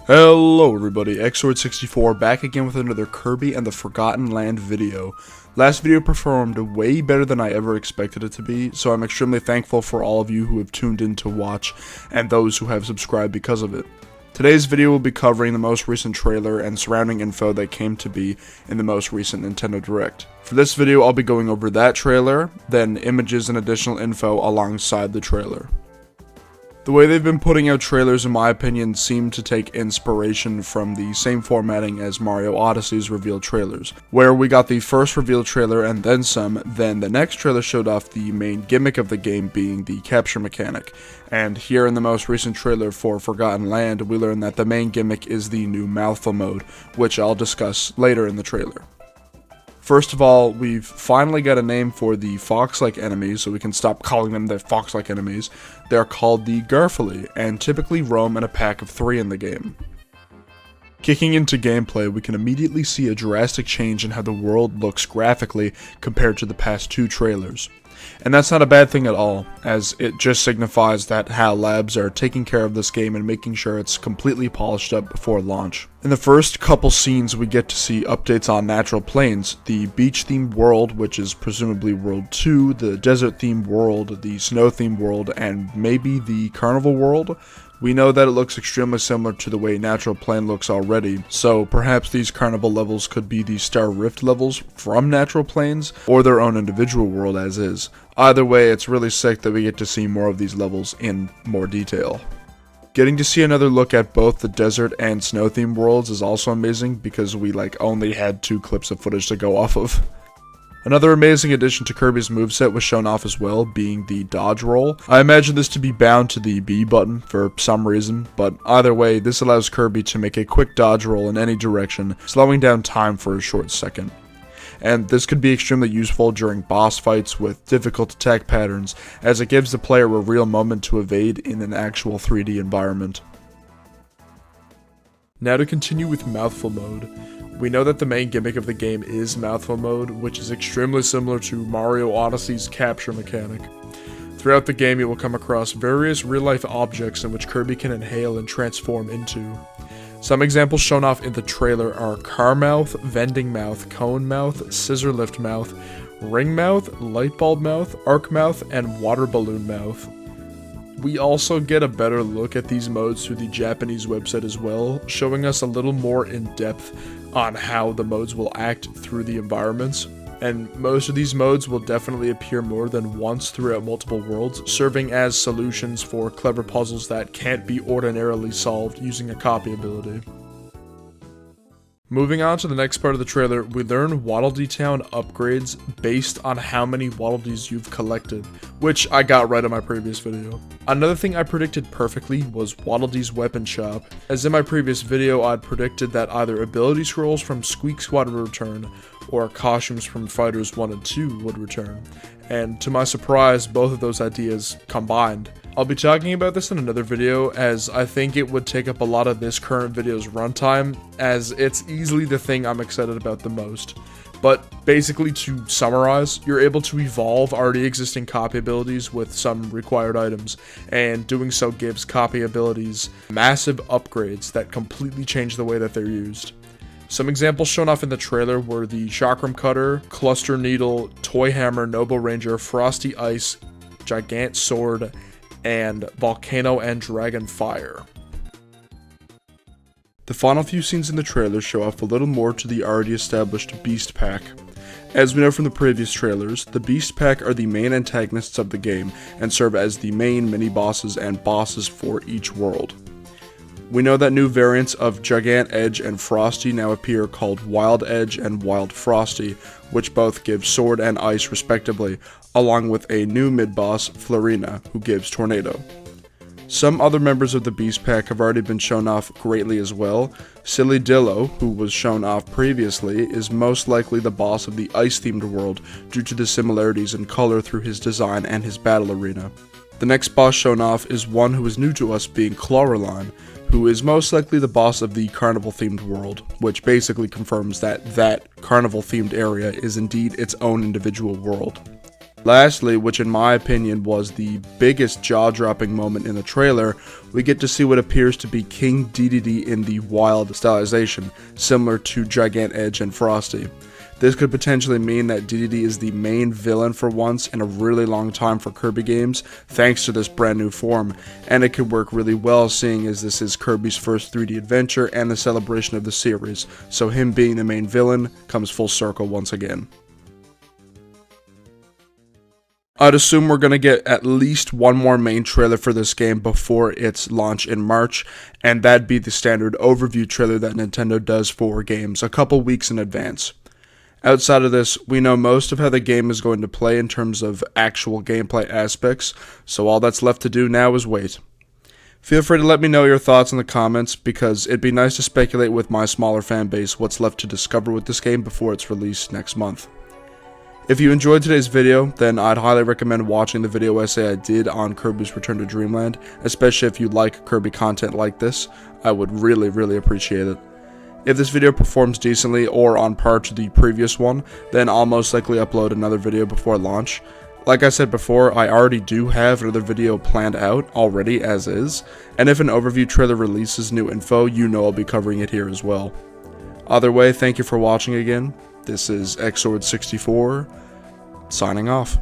Hello everybody, Xord64 back again with another Kirby and the Forgotten Land video. Last video performed way better than I ever expected it to be, so I'm extremely thankful for all of you who have tuned in to watch and those who have subscribed because of it. Today's video will be covering the most recent trailer and surrounding info that came to be in the most recent Nintendo Direct. For this video I'll be going over that trailer, then images and additional info alongside the trailer. The way they've been putting out trailers, in my opinion, seem to take inspiration from the same formatting as Mario Odyssey's reveal trailers, where we got the first reveal trailer and then some, then the next trailer showed off the main gimmick of the game being the capture mechanic, and here in the most recent trailer for Forgotten Land, we learn that the main gimmick is the new Mouthful Mode, which I'll discuss later in the trailer. First of all, we've finally got a name for the fox-like enemies, so we can stop calling them the fox-like enemies. They're called the Garfuli, and typically roam in a pack of 3 in the game. Kicking into gameplay, we can immediately see a drastic change in how the world looks graphically compared to the past 2 trailers. And that's not a bad thing at all, as it just signifies that HAL Labs are taking care of this game and making sure it's completely polished up before launch. In the first couple scenes, we get to see updates on natural plains, the beach-themed world, which is presumably World 2, the desert-themed world, the snow-themed world, and maybe the carnival world. We know that it looks extremely similar to the way Natural Plain looks already, so perhaps these carnival levels could be the Star Rift levels from Natural Plains, or their own individual world as is. Either way, it's really sick that we get to see more of these levels in more detail. Getting to see another look at both the desert and snow themed worlds is also amazing because we only had 2 clips of footage to go off of. Another amazing addition to Kirby's moveset was shown off as well, being the dodge roll. I imagine this to be bound to the B button for some reason, but either way, this allows Kirby to make a quick dodge roll in any direction, slowing down time for a short second. And this could be extremely useful during boss fights with difficult attack patterns, as it gives the player a real moment to evade in an actual 3D environment. Now to continue with Mouthful Mode. We know that the main gimmick of the game is Mouthful Mode, which is extremely similar to Mario Odyssey's capture mechanic. Throughout the game you will come across various real-life objects in which Kirby can inhale and transform into. Some examples shown off in the trailer are car mouth, vending mouth, cone mouth, scissor lift mouth, ring mouth, light bulb mouth, arc mouth, and water balloon mouth. We also get a better look at these modes through the Japanese website as well, showing us a little more in depth on how the modes will act through the environments. And most of these modes will definitely appear more than once throughout multiple worlds, serving as solutions for clever puzzles that can't be ordinarily solved using a copy ability. Moving on to the next part of the trailer, we learn Waddle Dee Town upgrades based on how many Waddle Dees you've collected, which I got right in my previous video. Another thing I predicted perfectly was Waddle Dee's weapon shop, as in my previous video I'd predicted that either ability scrolls from Squeak Squad would return, or costumes from Fighters 1 and 2 would return, and to my surprise both of those ideas combined. I'll be talking about this in another video, as I think it would take up a lot of this current video's runtime, as it's easily the thing I'm excited about the most. But basically, to summarize, you're able to evolve already existing copy abilities with some required items, and doing so gives copy abilities massive upgrades that completely change the way that they're used. Some examples shown off in the trailer were the Chakram Cutter, Cluster Needle, Toy Hammer, Noble Ranger, Frosty Ice, Gigant Sword, and Volcano and Dragon Fire. The final few scenes in the trailer show off a little more to the already established Beast Pack. As we know from the previous trailers, the Beast Pack are the main antagonists of the game and serve as the main mini-bosses and bosses for each world. We know that new variants of Gigant Edge and Frosty now appear called Wild Edge and Wild Frosty, which both give Sword and Ice respectively, along with a new mid-boss, Florina, who gives Tornado. Some other members of the Beast Pack have already been shown off greatly as well. Silly Dillo, who was shown off previously, is most likely the boss of the Ice-themed world due to the similarities in color through his design and his battle arena. The next boss shown off is one who is new to us, being Clawroline, who is most likely the boss of the carnival-themed world, which basically confirms that that carnival-themed area is indeed its own individual world. Lastly, which in my opinion was the biggest jaw-dropping moment in the trailer, we get to see what appears to be King Dedede in the wild stylization, similar to Gigant Edge and Frosty. This could potentially mean that Dedede is the main villain for once in a really long time for Kirby games, thanks to this brand new form, and it could work really well seeing as this is Kirby's first 3D adventure and the celebration of the series, so him being the main villain comes full circle once again. I'd assume we're going to get at least one more main trailer for this game before its launch in March, and that'd be the standard overview trailer that Nintendo does for games a couple weeks in advance. Outside of this, we know most of how the game is going to play in terms of actual gameplay aspects, so all that's left to do now is wait. Feel free to let me know your thoughts in the comments, because it'd be nice to speculate with my smaller fan base what's left to discover with this game before its release next month. If you enjoyed today's video, then I'd highly recommend watching the video essay I did on Kirby's Return to Dreamland, especially if you like Kirby content like this. I would really appreciate it. If this video performs decently or on par to the previous one, then I'll most likely upload another video before launch. Like I said before, I already do have another video planned out already as is, and if an overview trailer releases new info, you know I'll be covering it here as well. Either way, thank you for watching again. This is Xord64, signing off.